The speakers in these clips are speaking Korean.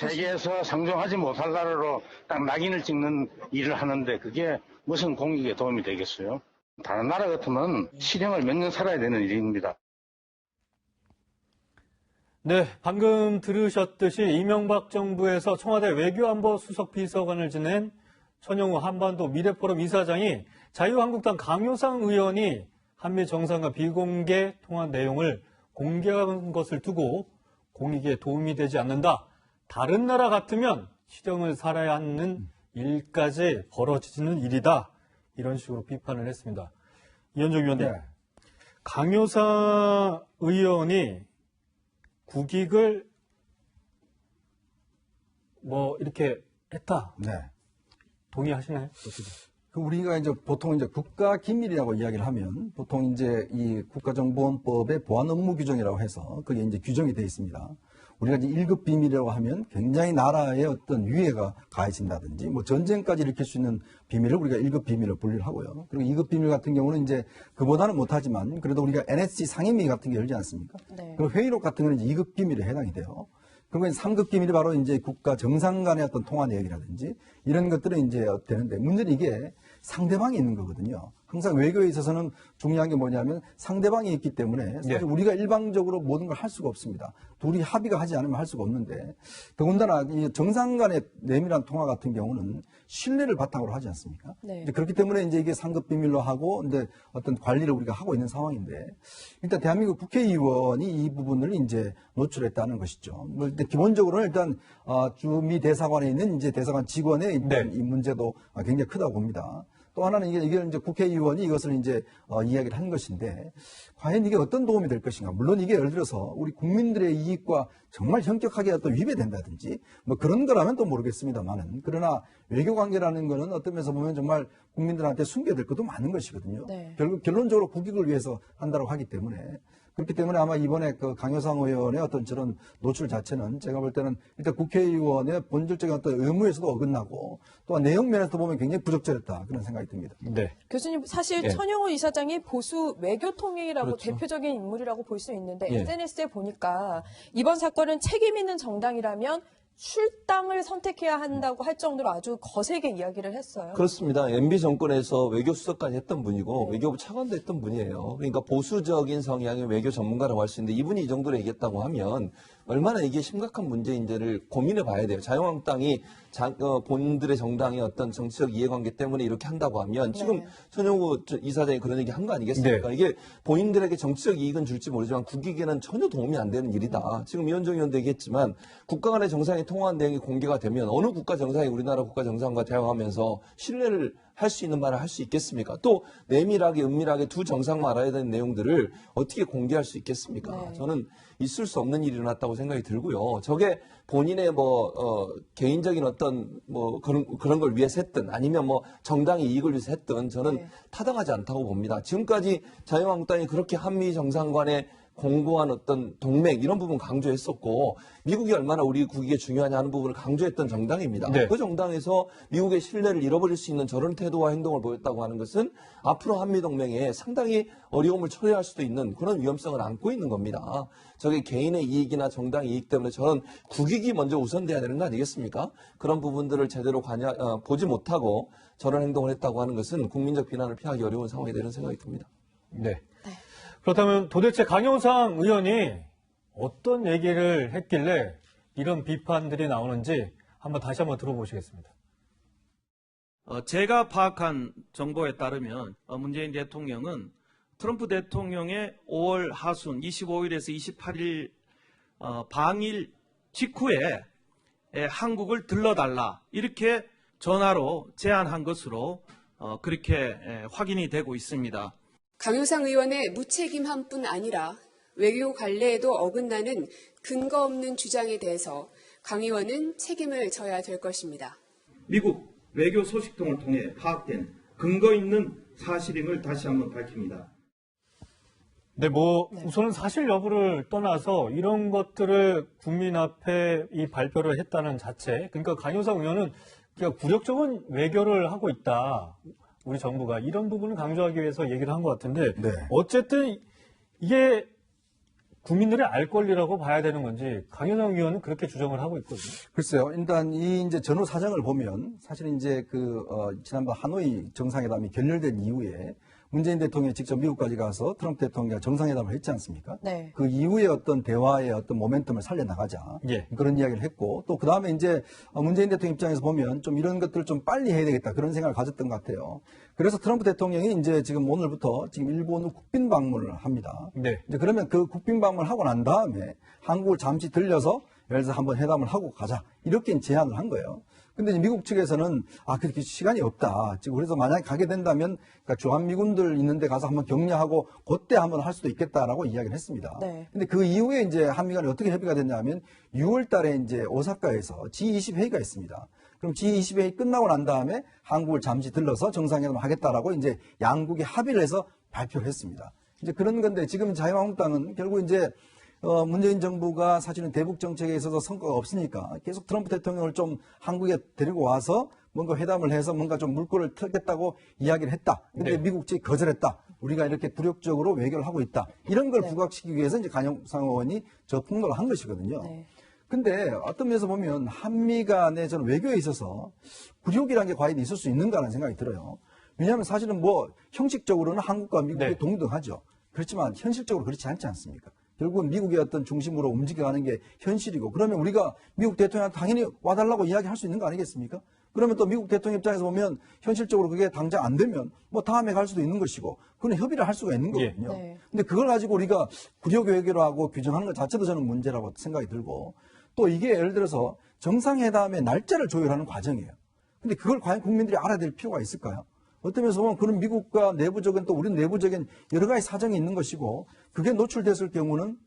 세계에서 상종하지 못할 나라로 딱 낙인을 찍는 일을 하는데 그게 무슨 공익에 도움이 되겠어요? 다른 나라 같으면 실형을 몇 년 살아야 되는 일입니다. 네, 방금 들으셨듯이 이명박 정부에서 청와대 외교안보 수석 비서관을 지낸 천영우 한반도 미래포럼 이사장이 자유한국당 강효상 의원이 한미 정상과 비공개 통화 내용을 공개한 것을 두고 공익에 도움이 되지 않는다. 다른 나라 같으면 실형을 살아야 하는 일까지 벌어지는 일이다. 이런 식으로 비판을 했습니다. 이현정 의원님, 네. 강효상 의원이 국익을 이렇게 했다. 네. 동의하시나요? 우리가 이제 보통 이제 국가 기밀이라고 이야기를 하면 보통 이제 이 국가정보원법의 보안 업무 규정이라고 해서 그게 이제 규정이 되어 있습니다. 우리가 이제 1급 비밀이라고 하면 굉장히 나라의 어떤 위해가 가해진다든지 뭐 전쟁까지 일으킬 수 있는 비밀을 우리가 1급 비밀로 분류를 하고요. 그리고 2급 비밀 같은 경우는 이제 그보다는 못하지만 그래도 우리가 NSC 상임위 같은 게 열지 않습니까? 네. 그리고 회의록 같은 거는 이제 2급 비밀에 해당이 돼요. 그리고 3급 기밀이 바로 이제 국가 정상 간의 어떤 통화 내역이라든지 이런 것들은 이제 되는데 문제는 이게 상대방이 있는 거거든요. 항상 외교에 있어서는 중요한 게 뭐냐면 상대방이 있기 때문에 사실 우리가 일방적으로 모든 걸 할 수가 없습니다. 둘이 합의가 하지 않으면 할 수가 없는데 더군다나 이 정상 간의 내밀한 통화 같은 경우는 신뢰를 바탕으로 하지 않습니까? 네. 이제 그렇기 때문에 이제 이게 상급 비밀로 하고 이제 어떤 관리를 우리가 하고 있는 상황인데 일단 대한민국 국회의원이 이 부분을 이제 노출했다는 것이죠. 뭐 일단 기본적으로는 일단 주미 대사관에 있는 이제 대사관 직원의 일단 이 문제도 굉장히 크다고 봅니다. 또 하나는 이게 이제 국회의원이 이것을 이제 이야기를 한 것인데 과연 이게 어떤 도움이 될 것인가. 물론 이게 예를 들어서 우리 국민들의 이익과 정말 현격하게 어떤 위배된다든지 뭐 그런 거라면 또 모르겠습니다만은 그러나 외교 관계라는 거는 어떤 면에서 보면 정말 국민들한테 숨겨야 될 것도 많은 것이거든요. 네. 결국 결론적으로 국익을 위해서 한다고 하기 때문에 그렇기 때문에 아마 이번에 그 강효상 의원의 어떤 저런 노출 자체는 제가 볼 때는 일단 국회의원의 본질적인 어떤 의무에서도 어긋나고 또한 내용 면에서 보면 굉장히 부적절했다 그런 생각이 듭니다. 네. 교수님, 사실 예. 천영우 이사장이 보수 외교통일이라고 그렇죠. 대표적인 인물이라고 볼 수 있는데 예. SNS에 보니까 이번 사건은 책임 있는 정당이라면 출당을 선택해야 한다고 할 정도로 아주 거세게 이야기를 했어요. 그렇습니다. MB 정권에서 외교수석까지 했던 분이고 네. 외교부 차관도 했던 분이에요. 그러니까 보수적인 성향의 외교 전문가라고 할 수 있는데 이분이 이 정도로 얘기했다고 하면 얼마나 이게 심각한 문제인지를 고민해 봐야 돼요. 자유한국당이 본인들의 정당의 어떤 정치적 이해관계 때문에 이렇게 한다고 하면 지금 네. 천영우 이사장이 그런 얘기 한 거 아니겠습니까? 네. 이게 본인들에게 정치적 이익은 줄지 모르지만 국익에는 전혀 도움이 안 되는 일이다. 지금 이현정 의원도 얘기했지만 국가 간의 정상이 통화한 내용이 공개가 되면 어느 국가 정상이 우리나라 국가 정상과 대화하면서 신뢰를 할 수 있는 말을 할 수 있겠습니까? 또 내밀하게 은밀하게 두 정상만 알아야 되는 내용들을 어떻게 공개할 수 있겠습니까? 네. 저는 있을 수 없는 일이 일어났다고 생각이 들고요. 저게 본인의 개인적인 어떤 그런 걸 위해서 했든 아니면 정당의 이익을 위해서 했든 저는 네. 타당하지 않다고 봅니다. 지금까지 자유한국당이 그렇게 한미 정상 간의 공고한 어떤 동맹 이런 부분 강조했었고 미국이 얼마나 우리 국익에 중요하냐 하는 부분을 강조했던 정당입니다. 네. 그 정당에서 미국의 신뢰를 잃어버릴 수 있는 저런 태도와 행동을 보였다고 하는 것은 앞으로 한미동맹에 상당히 어려움을 초래할 수도 있는 그런 위험성을 안고 있는 겁니다. 저게 개인의 이익이나 정당의 이익 때문에 저런 국익이 먼저 우선돼야 되는 거 아니겠습니까? 그런 부분들을 제대로 보지 못하고 저런 행동을 했다고 하는 것은 국민적 비난을 피하기 어려운 상황이 되는 생각이 듭니다. 네. 그렇다면 도대체 강효상 의원이 어떤 얘기를 했길래 이런 비판들이 나오는지 다시 한번 들어보시겠습니다. 제가 파악한 정보에 따르면 문재인 대통령은 트럼프 대통령의 5월 하순 25일에서 28일 방일 직후에 한국을 들러달라 이렇게 전화로 제안한 것으로 그렇게 확인이 되고 있습니다. 강효상 의원의 무책임함뿐 아니라 외교 관례에도 어긋나는 근거 없는 주장에 대해서 강 의원은 책임을 져야 될 것입니다. 미국 외교 소식통을 통해 파악된 근거 있는 사실임을 다시 한번 밝힙니다. 네, 우선은 사실 여부를 떠나서 이런 것들을 국민 앞에 이 발표를 했다는 자체, 그러니까 강효상 의원은 그냥 굴욕적인 외교를 하고 있다. 우리 정부가 이런 부분을 강조하기 위해서 얘기를 한 것 같은데 네. 어쨌든 이게 국민들이 알 권리라고 봐야 되는 건지 강효상 의원은 그렇게 주장을 하고 있거든요. 글쎄요. 일단 이 이제 전후 사정을 보면 사실 이제 지난번 하노이 정상회담이 결렬된 이후에 문재인 대통령이 직접 미국까지 가서 트럼프 대통령과 정상회담을 했지 않습니까? 네. 그 이후에 어떤 대화의 어떤 모멘텀을 살려나가자. 예. 그런 이야기를 했고 또 그 다음에 이제 문재인 대통령 입장에서 보면 좀 이런 것들을 좀 빨리 해야 되겠다 그런 생각을 가졌던 것 같아요. 그래서 트럼프 대통령이 이제 지금 오늘부터 지금 일본을 국빈 방문을 합니다. 네. 이제 그러면 그 국빈 방문을 하고 난 다음에 한국을 잠시 들려서 예를 들어서 한번 회담을 하고 가자. 이렇게 제안을 한 거예요. 근데 이제 미국 측에서는 그렇게 시간이 없다. 지금 그래서 만약에 가게 된다면 그러니까 주한미군들 있는 데 가서 한번 격려하고 그때 한번 할 수도 있겠다라고 이야기를 했습니다. 네. 근데 그 이후에 이제 한미 간에 어떻게 협의가 됐냐면 6월 달에 이제 오사카에서 G20 회의가 있습니다. 그럼 G20 회의 끝나고 난 다음에 한국을 잠시 들러서 정상회담을 하겠다라고 이제 양국이 합의를 해서 발표를 했습니다. 이제 그런 건데 지금 자유한국당은 결국 이제 문재인 정부가 사실은 대북 정책에 있어서 성과가 없으니까 계속 트럼프 대통령을 좀 한국에 데리고 와서 뭔가 회담을 해서 뭔가 좀 물꼬를 틀겠다고 이야기를 했다. 근데 네. 미국 측이 거절했다. 우리가 이렇게 굴욕적으로 외교를 하고 있다. 이런 걸 네. 부각시키기 위해서 이제 강용상 의원이 저 폭로를 한 것이거든요. 네. 근데 어떤 면에서 보면 한미 간의 저는 외교에 있어서 굴욕이라는 게 과연 있을 수 있는가라는 생각이 들어요. 왜냐하면 사실은 뭐 형식적으로는 한국과 미국이 네. 동등하죠. 그렇지만 현실적으로 그렇지 않지 않습니까? 결국은 미국의 어떤 중심으로 움직여가는 게 현실이고 그러면 우리가 미국 대통령한테 당연히 와달라고 이야기할 수 있는 거 아니겠습니까? 그러면 또 미국 대통령 입장에서 보면 현실적으로 그게 당장 안 되면 뭐 다음에 갈 수도 있는 것이고 그건 협의를 할 수가 있는 거거든요. 예. 네. 근데 그걸 가지고 우리가 굴욕 외교로 하고 규정하는 것 자체도 저는 문제라고 생각이 들고 또 이게 예를 들어서 정상회담의 날짜를 조율하는 과정이에요. 근데 그걸 과연 국민들이 알아야 될 필요가 있을까요? 어떤 면에서 보면 그런 미국과 내부적인 또 우리 내부적인 여러 가지 사정이 있는 것이고 그게 노출됐을 경우는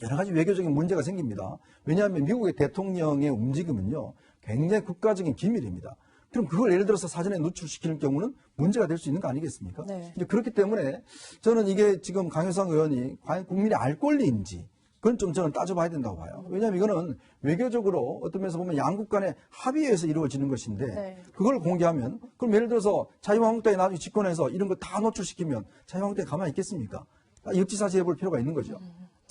여러 가지 외교적인 문제가 생깁니다. 왜냐하면 미국의 대통령의 움직임은요 굉장히 국가적인 기밀입니다. 그럼 그걸 예를 들어서 사전에 노출시키는 경우는 문제가 될 수 있는 거 아니겠습니까? 네. 이제 그렇기 때문에 저는 이게 지금 강효상 의원이 과연 국민이 알 권리인지 그건 좀 저는 따져봐야 된다고 봐요. 왜냐하면 이거는 외교적으로 어떤 면에서 보면 양국 간의 합의에서 이루어지는 것인데 네. 그걸 공개하면 그럼 예를 들어서 자유한국당이 나중에 집권해서 이런 거 다 노출시키면 자유한국당이 가만히 있겠습니까? 역지사지 해볼 필요가 있는 거죠.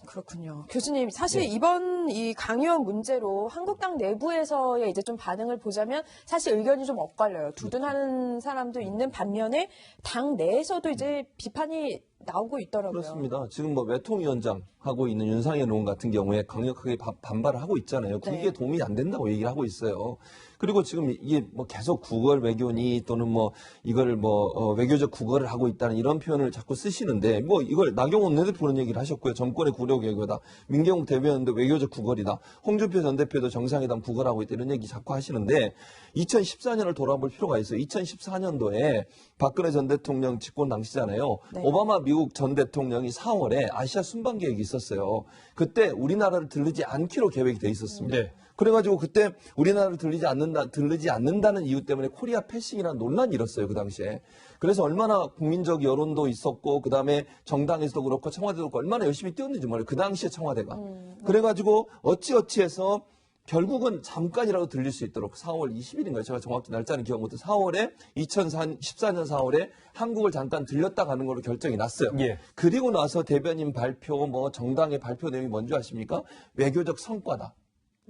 그렇군요. 교수님, 사실 이번 이 강요한 문제로 한국당 내부에서의 이제 좀 반응을 보자면 사실 의견이 좀 엇갈려요. 두둔하는 사람도 있는 반면에 당 내에서도 이제 비판이 나오고 있더라고요. 그렇습니다. 지금 뭐 외통위원장 하고 있는 윤상현 의원 같은 경우에 강력하게 반발을 하고 있잖아요. 그게 네. 도움이 안 된다고 얘기를 하고 있어요. 그리고 지금 이게 뭐 계속 국어를 외교니 또는 뭐 이걸 뭐 외교적 국어를 하고 있다는 이런 표현을 자꾸 쓰시는데 뭐 이걸 나경원 원내대표 그런 얘기를 하셨고요. 정권의 굴욕 외교다. 민경욱 대변인도 외교적 국어이다. 홍준표 전 대표도 정상회담 국어라고 있다. 이런 얘기 자꾸 하시는데 2014년을 돌아볼 필요가 있어요. 2014년도에 박근혜 전 대통령 집권 당시잖아요. 네. 오바마 미국 전 대통령이 4월에 아시아 순방 계획이 있었어요. 그때 우리나라를 들르지 않기로 계획이 돼 있었습니다. 네. 그래가지고 그때 우리나라를 들르지 않는다는 이유 때문에 코리아 패싱이라는 논란이 일었어요, 그 당시에. 그래서 얼마나 국민적 여론도 있었고, 그 다음에 정당에서도 그렇고, 청와대도 그렇고, 얼마나 열심히 뛰었는지 몰라요. 그 당시에 청와대가. 그래가지고 어찌어찌해서 결국은 잠깐이라도 들릴 수 있도록 4월 20일인가요? 제가 정확히 날짜는 기억 못해요. 4월에 2014년 4월에 한국을 잠깐 들렸다 가는 걸로 결정이 났어요. 예. 그리고 나서 대변인 발표, 뭐 정당의 발표 내용이 뭔지 아십니까? 외교적 성과다.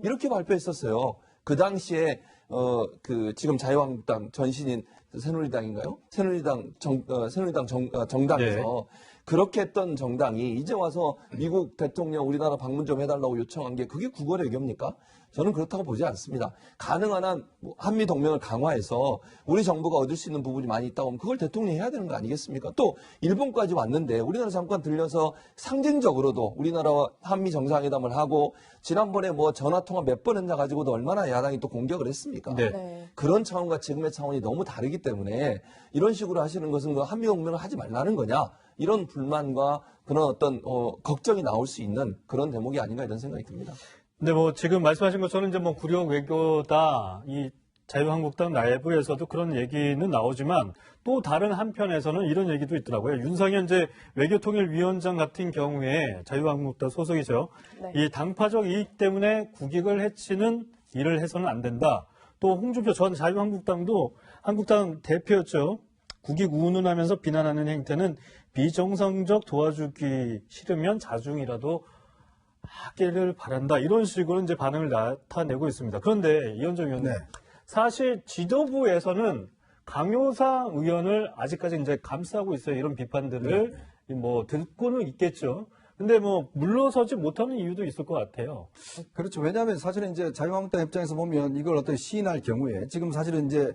이렇게 발표했었어요. 그 당시에 지금 자유한국당 전신인 새누리당인가요? 새누리당 정당에서 그렇게 했던 정당이 이제 와서 미국 대통령 우리나라 방문 좀 해달라고 요청한 게 그게 국어 외교입니까? 저는 그렇다고 보지 않습니다. 가능한 한 한미 동맹을 강화해서 우리 정부가 얻을 수 있는 부분이 많이 있다고 하면 그걸 대통령이 해야 되는 거 아니겠습니까? 또 일본까지 왔는데 우리나라 잠깐 들려서 상징적으로도 우리나라와 한미 정상회담을 하고 지난번에 뭐 전화통화 몇 번 했나 가지고도 얼마나 야당이 또 공격을 했습니까? 네. 네. 그런 차원과 지금의 차원이 너무 다르기 때문에 이런 식으로 하시는 것은 그 한미 동맹을 하지 말라는 거냐? 이런 불만과 그런 어떤 걱정이 나올 수 있는 그런 대목이 아닌가 이런 생각이 듭니다. 근데 뭐 지금 말씀하신 것처럼 이제 뭐 굴욕 외교다 이 자유한국당 내부에서도 그런 얘기는 나오지만 또 다른 한편에서는 이런 얘기도 있더라고요. 윤상현 이제 외교통일위원장 같은 경우에 자유한국당 소속이죠. 네. 이 당파적 이익 때문에 국익을 해치는 일을 해서는 안 된다. 또 홍준표 전 자유한국당도 한국당 대표였죠. 국익 운운하면서 비난하는 행태는 비정상적, 도와주기 싫으면 자중이라도 하기를 바란다. 이런 식으로 이제 반응을 나타내고 있습니다. 그런데 이현정 의원님, 네. 사실 지도부에서는 강효상 의원을 아직까지 이제 감싸고 있어요. 이런 비판들을 뭐 듣고는 있겠죠. 근데 뭐 물러서지 못하는 이유도 있을 것 같아요. 그렇죠. 왜냐하면 사실은 이제 자유한국당 입장에서 보면 이걸 어떻게 시인할 경우에 지금 사실은 이제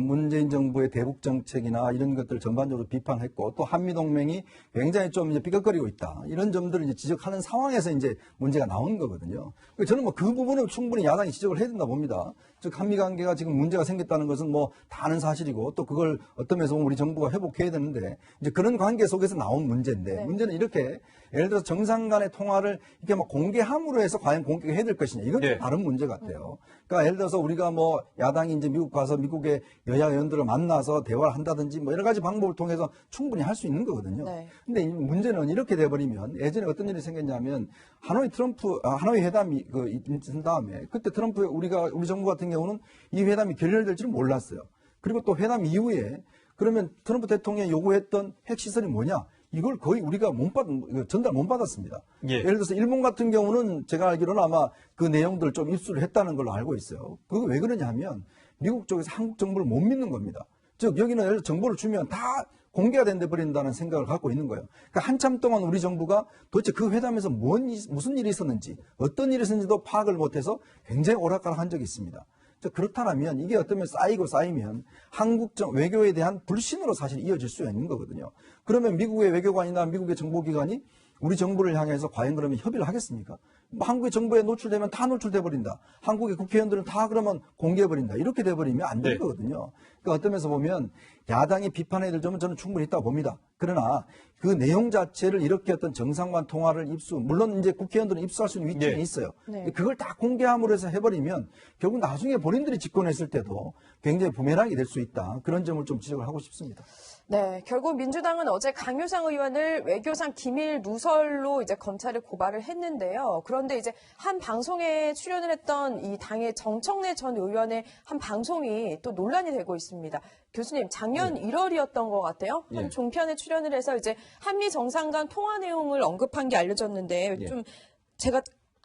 문재인 정부의 대북 정책이나 이런 것들 전반적으로 비판했고 또 한미동맹이 굉장히 좀 이제 삐걱거리고 있다. 이런 점들을 이제 지적하는 상황에서 이제 문제가 나온 거거든요. 저는 뭐 그 부분은 충분히 야당이 지적을 해야 된다 봅니다. 즉 한미 관계가 지금 문제가 생겼다는 것은 뭐 다 아는 사실이고 또 그걸 어떤 면에서 보면 우리 정부가 회복해야 되는데 이제 그런 관계 속에서 나온 문제인데 네. 문제는 이렇게 예를 들어서 정상 간의 통화를 이렇게 막 공개함으로 해서 과연 공개가 해야 될 것이냐. 이건 좀 네. 다른 문제 같아요. 그러니까 예를 들어서 우리가 뭐 야당이 이제 미국 가서 미국의 여야 의원들을 만나서 대화를 한다든지 뭐 여러 가지 방법을 통해서 충분히 할 수 있는 거거든요. 네. 근데 이 문제는 이렇게 돼버리면 예전에 어떤 일이 생겼냐면 하노이 회담이 있은 다음에 그때 우리 정부 같은 경우는 이 회담이 결렬될 줄은 몰랐어요. 그리고 또 회담 이후에 그러면 트럼프 대통령이 요구했던 핵시설이 뭐냐? 이걸 거의 우리가 전달 못 받았습니다. 예. 예를 들어서 일본 같은 경우는 제가 알기로는 아마 그 내용들을 좀 입수를 했다는 걸로 알고 있어요. 그거 왜 그러냐 하면 미국 쪽에서 한국 정부를 못 믿는 겁니다. 즉 여기는 예를 들어 정보를 주면 다 공개가 된데 버린다는 생각을 갖고 있는 거예요. 그러니까 한참 동안 우리 정부가 도대체 그 회담에서 무슨 일이 있었는지 어떤 일이 있었는지도 파악을 못해서 굉장히 오락가락한 적이 있습니다. 그렇다면 이게 어쩌면 쌓이면 한국 외교에 대한 불신으로 사실 이어질 수 있는 거거든요. 그러면 미국의 외교관이나 미국의 정보기관이 우리 정부를 향해서 과연 그러면 협의를 하겠습니까? 뭐 한국의 정부에 노출되면 다 노출돼 버린다. 한국의 국회의원들은 다 그러면 공개해 버린다. 이렇게 돼 버리면 안 될 네. 거거든요. 그러니까 어떤 면에서 보면 야당이 비판해야 될 점은 저는 충분히 있다고 봅니다. 그러나 그 내용 자체를 이렇게 어떤 정상만 통화를 물론 이제 국회의원들은 입수할 수 있는 위치는 네. 있어요. 네. 그걸 다 공개함으로 해서 해버리면 결국 나중에 본인들이 집권했을 때도 굉장히 부메랑이 될 수 있다. 그런 점을 좀 지적을 하고 싶습니다. 네, 결국 민주당은 어제 강효상 의원을 외교상 기밀 누설로 이제 검찰에 고발을 했는데요. 그런데 이제 한 방송에 출연을 했던 이 당의 정청래 전 의원의 한 방송이 또 논란이 되고 있습니다. 교수님, 작년 1월이었던 것 같아요. 한 예. 종편에 출연을 해서 이제 한미 정상 간 통화 내용을 언급한 게 알려졌는데 예. 좀 제가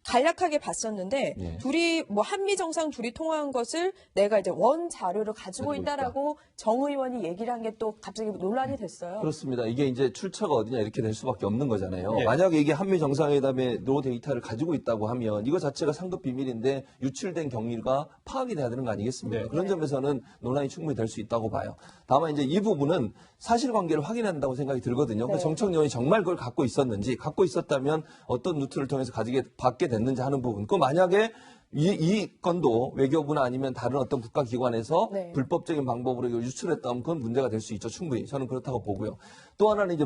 간략하게 봤었는데 예. 둘이 뭐 한미 정상 둘이 통화한 것을 내가 이제 원 자료를 가지고 있다라고 정 의원이 얘기를 한 게 또 갑자기 논란이 됐어요. 그렇습니다. 이게 이제 출처가 어디냐 이렇게 될 수밖에 없는 거잖아요. 예. 만약에 이게 한미 정상회담의 노 데이터를 가지고 있다고 하면 이거 자체가 상급 비밀인데 유출된 경위가 파악이 돼야 되는 거 아니겠습니까? 네. 그런 점에서는 논란이 충분히 될 수 있다고 봐요. 다만 이제 이 부분은 사실관계를 확인해야 된다고 생각이 들거든요. 네. 정청래 의원이 정말 그걸 갖고 있었는지, 갖고 있었다면 어떤 루트를 통해서 받게 됐는지 하는 부분. 그 만약에 이 건도 외교부나 아니면 다른 어떤 국가기관에서 네. 불법적인 방법으로 이걸 유출했다면 그건 문제가 될 수 있죠. 충분히. 저는 그렇다고 보고요. 또 하나는 이제